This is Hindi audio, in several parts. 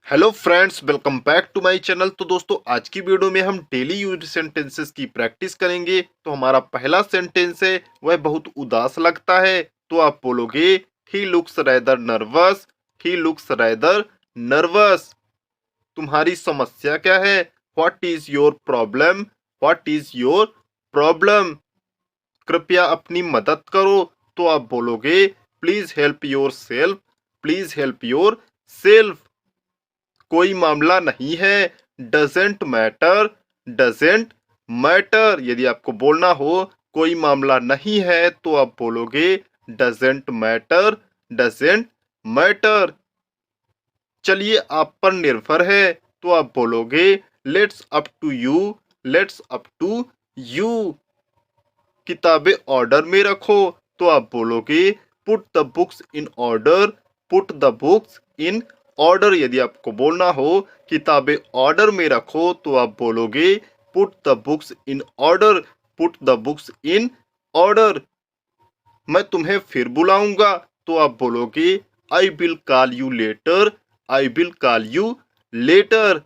Hello friends, welcome back to my channel. तो दोस्तों, आज की वीडियो में हम डेली यूज सेंटेंसेस की प्रैक्टिस करेंगे। तो हमारा पहला सेंटेंस है, वह बहुत उदास लगता है। तो आप बोलोगे he looks rather nervous. He looks rather nervous. तुम्हारी समस्या क्या है? What is your problem? What is your problem? कृपया अपनी मदद करो। तो आप बोलोगे please help your self. Please help your self. कोई मामला नहीं है। Doesn't matter. Doesn't matter. यदि आपको बोलना हो कोई मामला नहीं है, तो आप बोलोगे डजेंट मैटर। Doesn't matter. चलिए, आप पर निर्भर है। तो आप बोलोगे let's up to you. Let's up to you. किताबें ऑर्डर में रखो। तो आप बोलोगे put the books in order. Put the books in order. यदि आपको बोलना हो किताबें ऑर्डर में रखो, तो आप बोलोगे put the books in order. Put the books in order. मैं तुम्हें फिर बुलाऊंगा। तो आप बोलोगे I will call you later. I will call you later.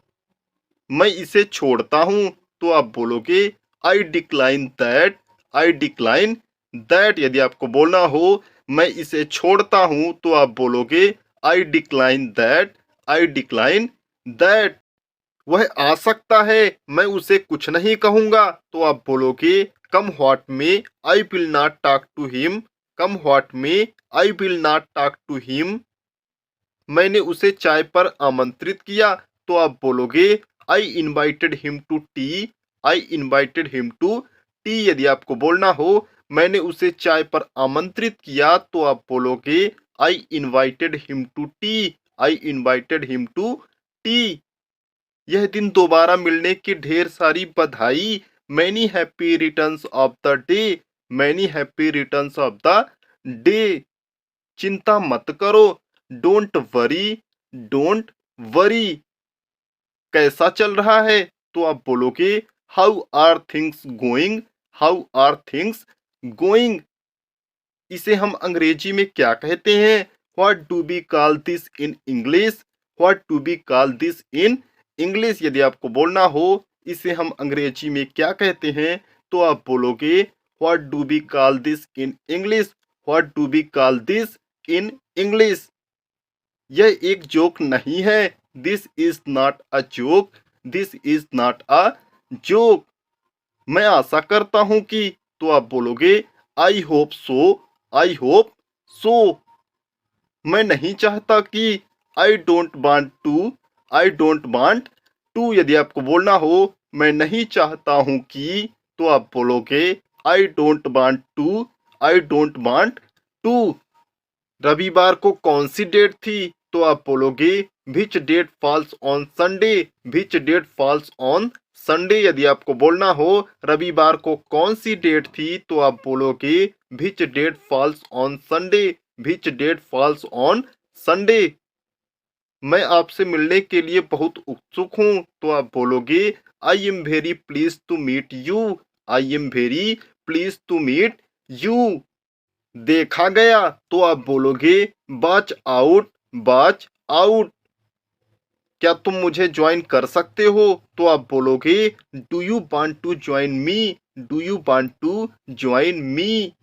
मैं इसे छोड़ता हूं। तो आप बोलोगे आई decline that. I decline that. यदि आपको बोलना हो मैं इसे छोड़ता हूं, तो आप बोलोगे आई decline that. I decline that. वह आ सकता है, मैं उसे कुछ नहीं कहूंगा। तो आप बोलोगे come what may I will not talk to him. Come what may I will not talk to him. मैंने उसे चाय पर आमंत्रित किया। तो आप बोलोगे I invited him to tea. I invited him to tea. यदि आपको बोलना हो मैंने उसे चाय पर आमंत्रित किया, तो आप बोलोगे I invited him to tea. I invited him to tea. यह दिन दोबारा मिलने की ढेर सारी बधाई। Many happy returns of the day. Many happy returns of the day. चिंता मत करो। Don't worry. Don't worry. कैसा चल रहा है? तो आप बोलोगे how are things going. How are things going. इसे हम अंग्रेजी में क्या कहते हैं? What do be call this in English. What do be call this in English. यदि आपको बोलना हो इसे हम अंग्रेजी में क्या कहते हैं, तो आप बोलोगे what do be call this in English. What do be call this in English. यह एक जोक नहीं है। This is not a joke. This is not a joke. मैं आशा करता हूं कि। तो आप बोलोगे I hope so. I hope so. मैं नहीं चाहता कि। I don't want to. I don't want to. यदि आपको बोलना हो मैं नहीं चाहता हूं कि, तो आप बोलोगे I don't want to. I don't want to. रविवार को कौन सी डेट थी? तो आप बोलोगे which date falls on Sunday. Which date falls on Sunday. यदि आपको बोलना हो रविवार को कौन सी डेट थी, तो आप बोलोगे which date falls on Sunday. Which date falls on Sunday. मैं आपसे मिलने के लिए बहुत उत्सुक हूँ। तो आप बोलोगे I am very please to meet you. I am very please to meet you. देखा गया। तो आप बोलोगे वॉच आउट। Watch out. क्या तुम मुझे ज्वाइन कर सकते हो? तो आप बोलोगे do you want to join me. Do you want to join me.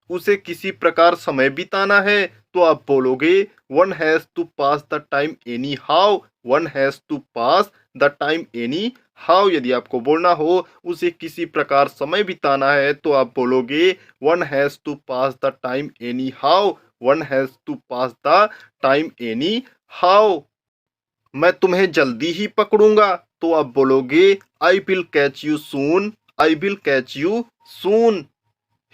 उसे किसी प्रकार समय बिताना है। तो आप बोलोगे one has to pass the time anyhow. One has to pass the time anyhow. यदि आपको बोलना हो उसे किसी प्रकार समय बिताना है, तो आप बोलोगे one has to pass the time anyhow. One has to pass the time anyhow. मैं तुम्हें जल्दी ही पकड़ूंगा। तो आप बोलोगे I will catch you soon. I will catch you soon.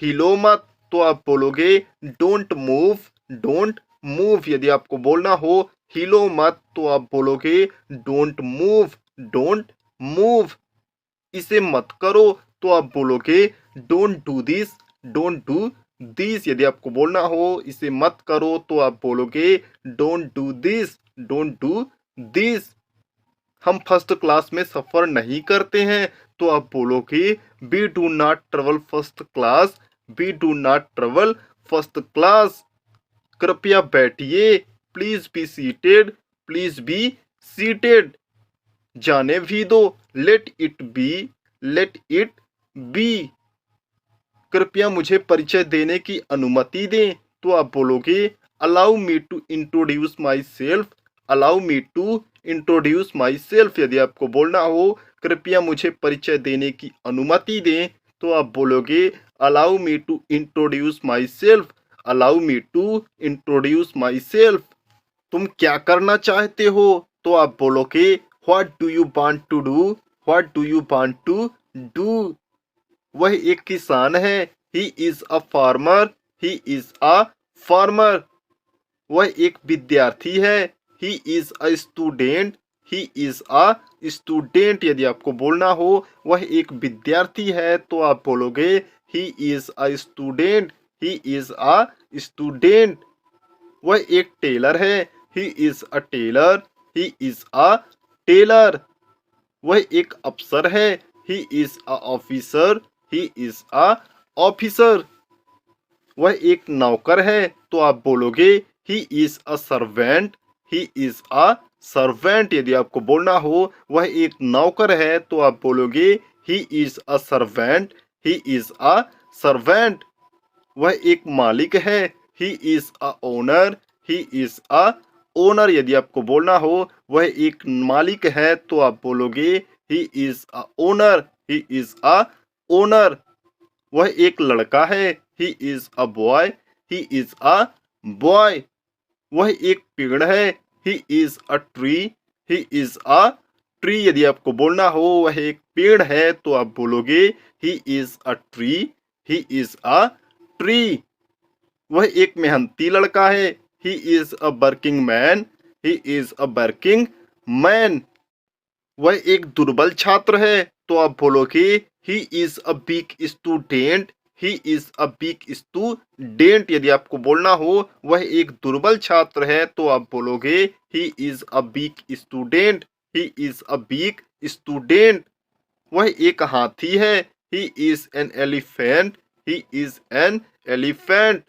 हिलो मत। तो आप बोलोगे डोंट मूव। Don't move. यदि आपको बोलना हो हिलो मत, तो आप बोलोगे डोंट मूव। Don't move. इसे मत करो। तो आप बोलोगे don't do this. Don't do this. यदि आपको बोलना हो इसे मत करो, तो आप बोलोगे don't do this. Don't do this. हम फर्स्ट क्लास में सफर नहीं करते हैं। तो आप बोलोगे we do not travel first class. We do not travel first class. कृपया बैठिए। Please be seated. Please be seated. जाने भी दो, let it be, let it be. कृपया मुझे परिचय देने की अनुमति दें, तो आप बोलोगे allow me to introduce myself, allow me to introduce myself. यदि आपको बोलना हो कृपया मुझे परिचय देने की अनुमति दें, तो आप बोलोगे allow me to introduce myself, allow me to introduce myself. तुम क्या करना चाहते हो, तो आप बोलोगे what do you want to do, what do you want to do. वह एक किसान है, he is a farmer, he is a farmer. वह एक विद्यार्थी है, he is a student, he is a student. यदि आपको बोलना हो वह एक विद्यार्थी है, तो आप बोलोगे he is a student, he is a student. वह एक टेलर है, he is a tailor, he is a tailor. वह एक अफसर है, he is a officer, he is a officer. वह एक नौकर है, तो आप बोलोगे he is a servant, he is a servant. यदि आपको बोलना हो वह एक नौकर है, तो आप बोलोगे he is a servant, he is a servant. वह एक मालिक है, he is a owner, he is a owner. यदि आपको बोलना हो वह एक मालिक है, तो आप बोलोगे he is a owner, he is a owner. वह एक लड़का है, he is a boy, he is a boy. वह एक पेड़ है, he is a tree, he is a tree. यदि आपको बोलना हो वह एक पेड़ है, तो आप बोलोगे he is a tree, he is a tree. वह एक मेहनती लड़का है, he is a working man, he is a working man. वह एक दुर्बल छात्र है, तो आप बोलोगे he is a weak student, he is a weak student. यदि आपको बोलना हो वह एक दुर्बल छात्र है, तो आप बोलोगे he is a weak student, he is a weak student. वह एक हाथी है, he is an elephant, he is an elephant.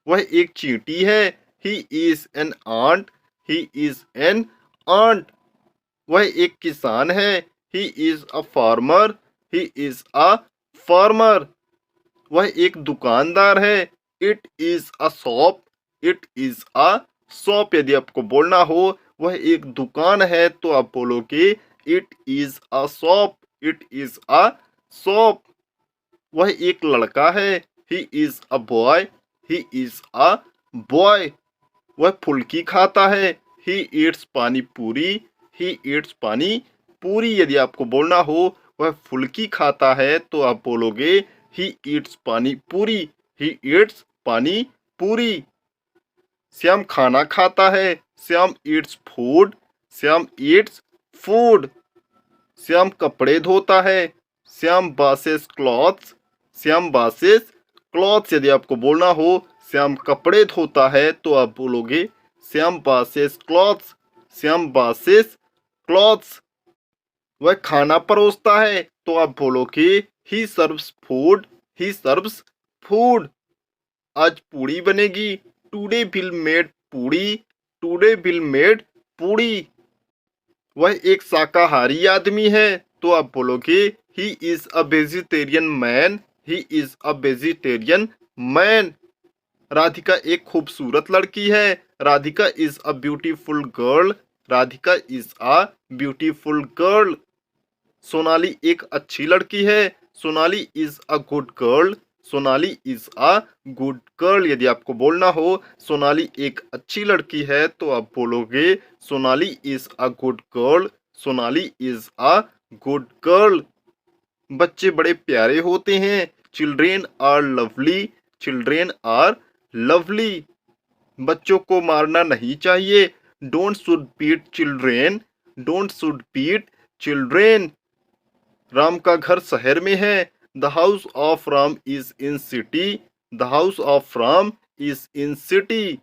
वह एक चींटी है, he is an ant, he is an ant. वह एक किसान है, he is a farmer, he is a farmer. वह एक दुकानदार है, it is a shop, it is a shop. यदि आपको बोलना हो वह एक दुकान है, तो आप बोलोगे it is a shop, it is a shop. वह एक लड़का है, he is a boy, he is a boy. वह फुल्की खाता है, ही ईट्स पानी पूरी, ही ईट्स पानी पूरी। यदि आपको बोलना हो वह फुल्की खाता है, तो आप बोलोगे ही ईट्स पानी पूरी, ही ईट्स पानी पूरी। श्याम खाना खाता है, Shyam Yeats food, Shyam Yeats food. Shyam कपड़े धोता है, Shyam washes clothes, Shyam washes clothes. यदि आपको बोलना हो श्याम कपड़े धोता है, तो आप बोलोगे Shyam washes clothes, Shyam washes clothes. वह खाना परोसता है, तो आप बोलोगे he serves food, he serves food. आज पूड़ी बनेगी, today will made puri, today will made puri. वह एक शाकाहारी आदमी है, तो आप बोलोगे he is a vegetarian man, he is a vegetarian man. Radhika एक खूबसूरत लड़की है, Radhika is a beautiful girl, Radhika is a beautiful girl. Sonali एक अच्छी लड़की है, Sonali is a good girl, Sonali is a good girl. यदि आपको बोलना हो सोनाली एक अच्छी लड़की है, तो आप बोलोगे Sonali is a good girl, Sonali is a good girl. बच्चे बड़े प्यारे होते हैं, children are lovely, children are lovely. बच्चों को मारना नहीं चाहिए, don't should beat children, don't should beat children. Ram का घर शहर में है, the house of Ram is in city, the house of Ram is in city.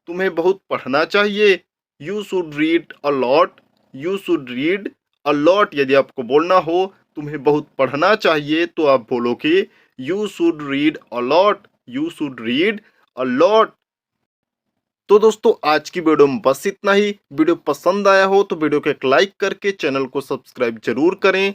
तुम्हें बहुत पढ़ना चाहिए, you should read a lot, you should read a lot. यदि आपको बोलना हो तुम्हें बहुत पढ़ना चाहिए, तो आप बोलोगे you should read a lot, you should read a lot. तो दोस्तों आज की वीडियो में बस इतना ही। वीडियो पसंद आया हो तो वीडियो को एक लाइक करके चैनल को सब्सक्राइब जरूर करें।